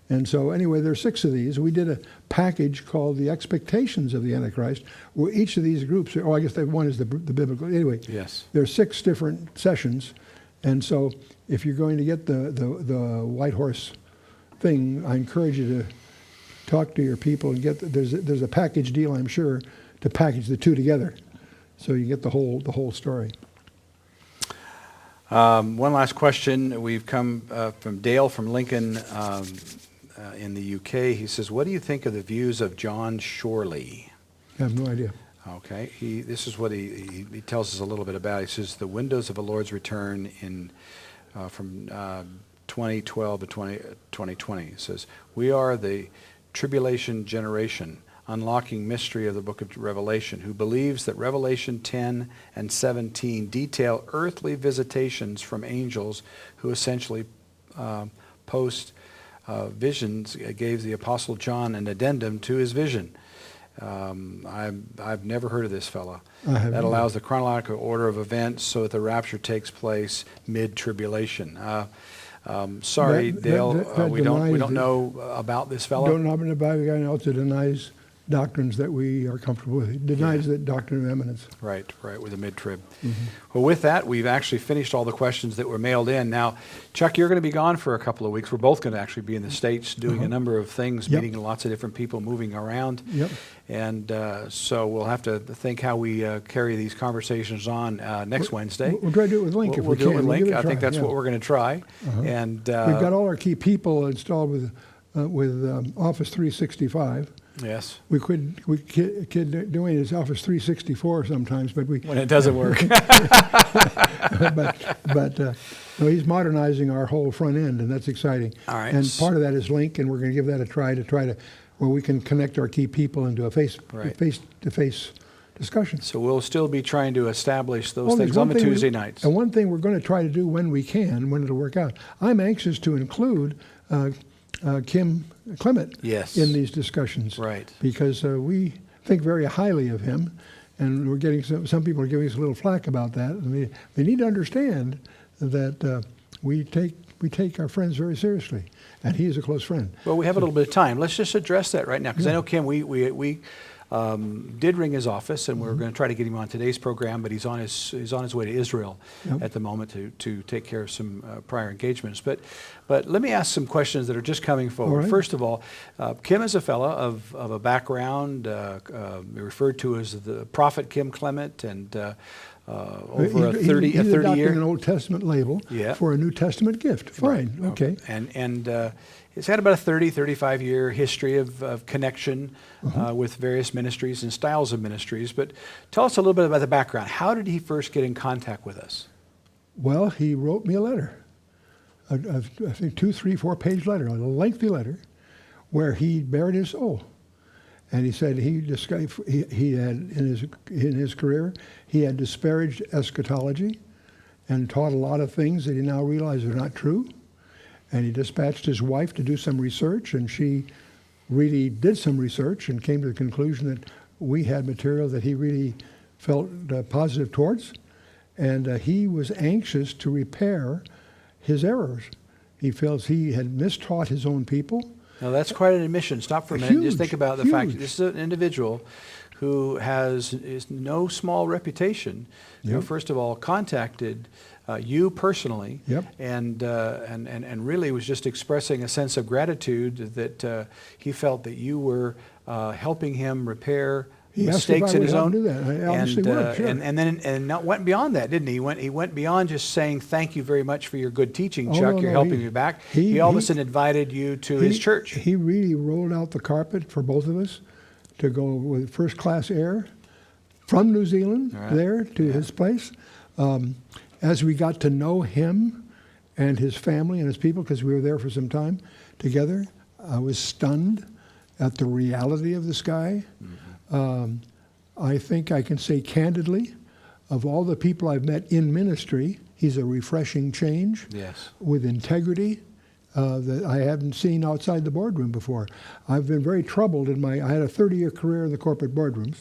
And so anyway, there are 6 of these. We did a package called The Expectations of the Antichrist, where each of these groups, I guess one is the biblical. Anyway, yes. There are 6 different sessions. And so if you're going to get the white horse thing, I encourage you to talk to your people and get there's a package deal, I'm sure, to package the 2 together, so you get the whole story. One last question. We've come from Dale from Lincoln in the UK. He says, what do you think of the views of John Shorley? I have no idea. Okay. This is what he tells us a little bit about. He says, the windows of the Lord's return from 2012 to 2020. It says, "We are the tribulation generation, unlocking mystery of the book of Revelation, who believes that Revelation 10 and 17 detail earthly visitations from angels who essentially post visions, gave the Apostle John an addendum to his vision." I've never heard of this fella. That allows the chronological order of events so that the rapture takes place mid-tribulation. Sorry, Dale, we don't know about this fella. Don't know about a guy else that denies doctrines that we are comfortable with. He denies the doctrine of eminence. Right, with the mid-trib. Well, with that, we've actually finished all the questions that were mailed in. Now, Chuck, you're going to be gone for a couple of weeks. We're both going to actually be in the States doing a number of things, meeting lots of different people, moving around. And so we'll have to think how we carry these conversations on next Wednesday. We'll try to do it with Link if we can. We'll do it with Link. I think that's what we're going to try. And we've got all our key people installed with Office 365. Yes. We kid doing his Office 364 sometimes, but when it doesn't work. No, he's modernizing our whole front end, and that's exciting. All right. And part of that is Link, and we're going to give that a try to where we can connect our key people into a face-to-face discussion. So we'll still be trying to establish those things on the Tuesday nights. And one thing we're going to try to do when we can, when it'll work out, I'm anxious to include Kim Clement in these discussions. Right. Because we think very highly of him, and we're getting some people are giving us a little flack about that. And they need to understand that we take our friends very seriously, and he is a close friend. Well, we have a little bit of time. Let's just address that right now, because I know Kim, we did ring his office, and we're going to try to get him on today's program, but he's on his way to Israel at the moment to take care of some prior engagements. But let me ask some questions that are just coming forward. Right. First of all, Kim is a fellow of a background referred to as the Prophet Kim Clement, and over a 30 year. He's adopting an Old Testament label for a New Testament gift. Fine, right. Okay. And he's had about a 35 year history of connection with various ministries and styles of ministries. But tell us a little bit about the background. How did he first get in contact with us? Well, he wrote me a letter, I think 2, 3, 4 page letter, a lengthy letter, where he bared his soul. And he said he had in his career he had disparaged eschatology and taught a lot of things that he now realized are not true. And he dispatched his wife to do some research, and she really did some research and came to the conclusion that we had material that he really felt positive towards. And he was anxious to repair his errors. He feels he had mistaught his own people. Now that's quite an admission. Stop for a minute. Just think about the fact that this is an individual who is no small reputation. You know, first of all, contacted you personally, and really was just expressing a sense of gratitude that he felt that you were helping him repair mistakes in his own. And not went beyond that, didn't he? He went beyond just saying thank you very much for your good teaching, Chuck. You're helping me back. He all of a sudden invited you to his church. He really rolled out the carpet for both of us to go with first class air from New Zealand there to his place. As we got to know him and his family and his people, because we were there for some time together, I was stunned at the reality of this guy. I think I can say candidly, of all the people I've met in ministry, he's a refreshing change with integrity that I haven't seen outside the boardroom before. I've been very troubled I had a 30-year career in the corporate boardrooms,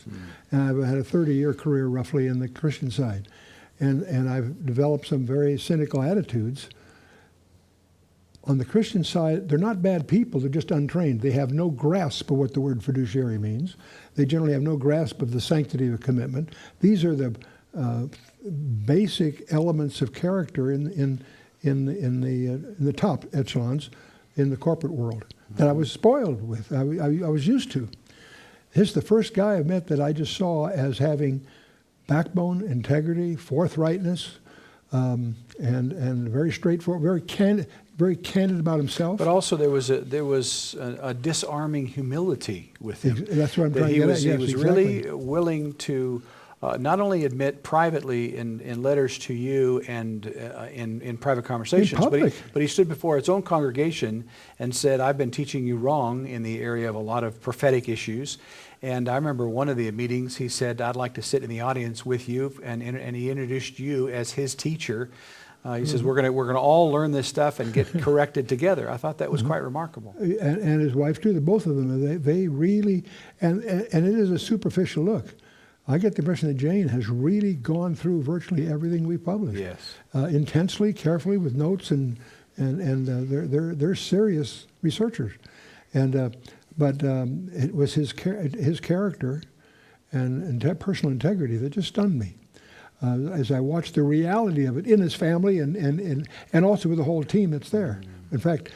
and I've had a 30-year career roughly in the Christian side. And I've developed some very cynical attitudes. On the Christian side, they're not bad people, they're just untrained. They have no grasp of what the word fiduciary means. They generally have no grasp of the sanctity of a commitment. These are the basic elements of character in the top echelons in the corporate world that I was spoiled with, I was used to. This is the first guy I've met that I just saw as having backbone, integrity, forthrightness, and very straightforward, very candid about himself. But also there was a disarming humility with him. That's what I'm trying to get at. He was really willing to not only admit privately in letters to you and in private conversations, but he stood before his own congregation and said, I've been teaching you wrong in the area of a lot of prophetic issues. And I remember one of the meetings, he said, I'd like to sit in the audience with you, and he introduced you as his teacher. He says, we're gonna all learn this stuff and get corrected together. I thought that was quite remarkable. And his wife too, both of them, they really, and it is a superficial look. I get the impression that Jane has really gone through virtually everything we publish. Yes. Intensely, carefully, with notes, and they're serious researchers. But it was his character and personal integrity that just stunned me. As I watched the reality of it in his family and also with the whole team that's there. In fact,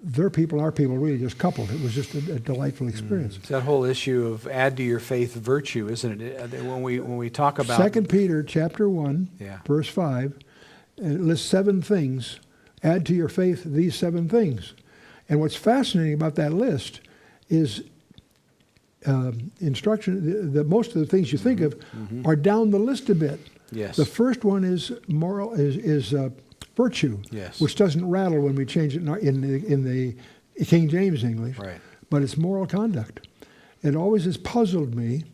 their people, our people, really just coupled. It was just a delightful experience. It's that whole issue of add to your faith virtue, isn't it? When we talk about 2 Peter chapter 1, verse 5, it lists 7 things. Add to your faith these 7 things. And what's fascinating about that list is instruction. Most of the things you think of are down the list a bit. Yes. The first one is moral is virtue, which doesn't rattle when we change it in the King James English. Right. But it's moral conduct. It always has puzzled me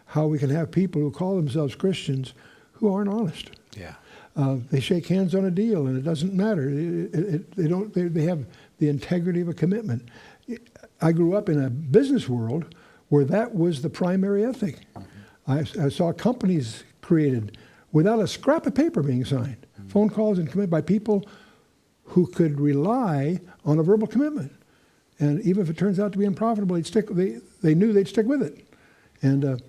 how we can have people who call themselves Christians who aren't honest. Yeah. They shake hands on a deal, and it doesn't matter. They have the integrity of a commitment. I grew up in a business world where that was the primary ethic. I saw companies created without a scrap of paper being signed. Phone calls and committed by people who could rely on a verbal commitment. And even if it turns out to be unprofitable, they knew they'd stick with it. And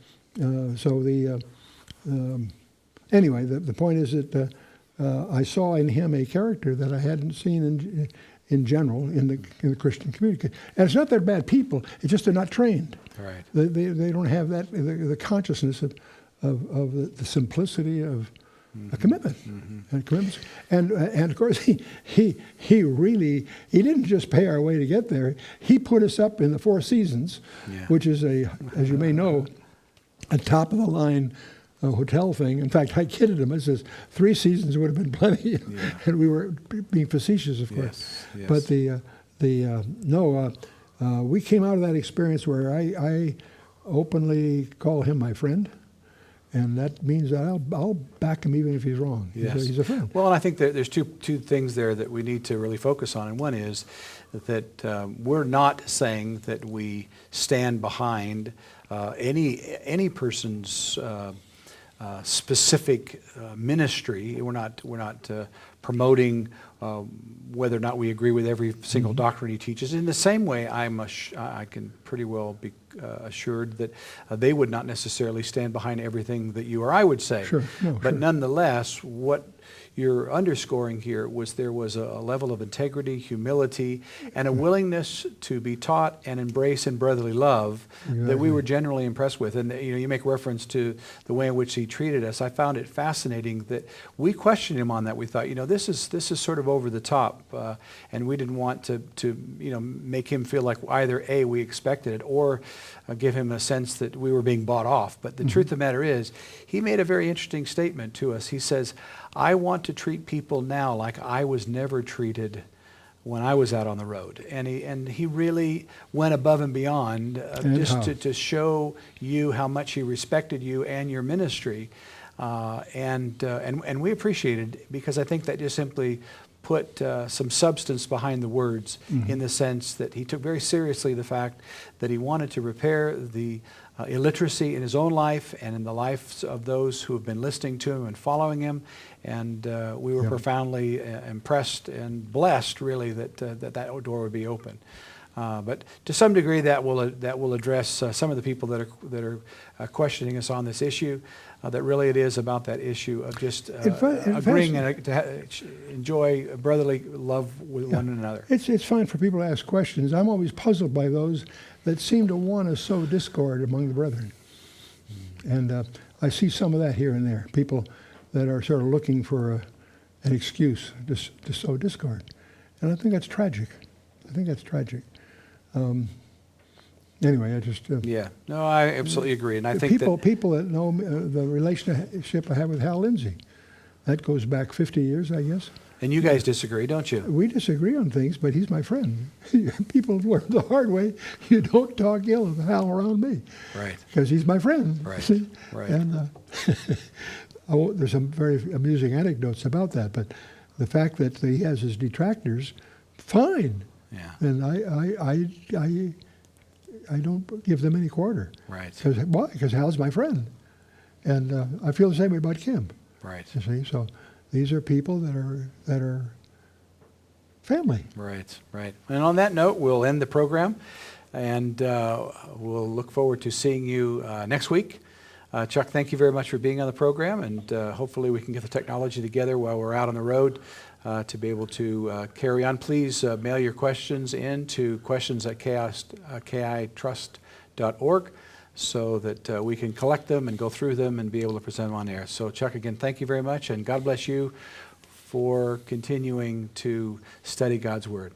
anyway, the point is that I saw in him a character that I hadn't seen in general in the Christian community. And it's not they're bad people; it's just they're not trained. Right. They don't have that the consciousness of the simplicity of a commitment and commitments. And of course he didn't just pay our way to get there. He put us up in the Four Seasons, which is as you may know, a top of the line hotel thing. In fact, I kidded him. I says 3 seasons would have been plenty, and we were being facetious, of course. Yes. But we came out of that experience where I openly call him my friend, and that means that I'll back him even if he's wrong. Yes. He's a friend. Well, and I think that there's two things there that we need to really focus on, and one is that we're not saying that we stand behind any person's specific ministry. We're not promoting whether or not we agree with every single doctrine he teaches. In the same way, I can pretty well be assured that they would not necessarily stand behind everything that you or I would say. Sure. But nonetheless, what you're underscoring here was there was a level of integrity, humility, and a willingness to be taught and embrace in brotherly love that we were generally impressed with. And you make reference to the way in which he treated us. I found it fascinating that we questioned him on that. We thought, this is sort of over the top, and we didn't want to make him feel like either A, we expected it, or give him a sense that we were being bought off. But the truth of the matter is, he made a very interesting statement to us. He says, I want to treat people now like I was never treated when I was out on the road. And he really went above and beyond to show you how much he respected you and your ministry. And we appreciated it, because I think that just simply put some substance behind the words, in the sense that he took very seriously the fact that he wanted to repair the illiteracy in his own life and in the lives of those who have been listening to him and following him. And we were profoundly impressed and blessed, really, that door would be open. But to some degree, that will address some of the people that are questioning us on this issue. That really it is about that issue of just agreeing to enjoy brotherly love with one another. It's fine for people to ask questions. I'm always puzzled by those that seem to want to sow discord among the brethren. And I see some of that here and there. People that are sort of looking for an excuse to sow discord. And I think that's tragic. Anyway, I just Yeah. No, I absolutely agree. And I think people that know the relationship I have with Hal Lindsey, that goes back 50 years, I guess. and you guys disagree, don't you? We disagree on things, but he's my friend. People learn the hard way. You don't talk ill of Hal around me, Right. because he's my friend. Right. See? Right. And there's some very amusing anecdotes about that. But the fact that he has his detractors, fine. Yeah. And I don't give them any quarter. Right. Why? Because Hal's my friend, and I feel the same way about Kim. Right. You see, so these are people that are family. Right. Right. And on that note, we'll end the program, and we'll look forward to seeing you next week. Chuck, thank you very much for being on the program, and hopefully we can get the technology together while we're out on the road to be able to carry on. Please mail your questions in to questions@kitrust.org so that we can collect them and go through them and be able to present them on air. So Chuck, again, thank you very much, and God bless you for continuing to study God's Word.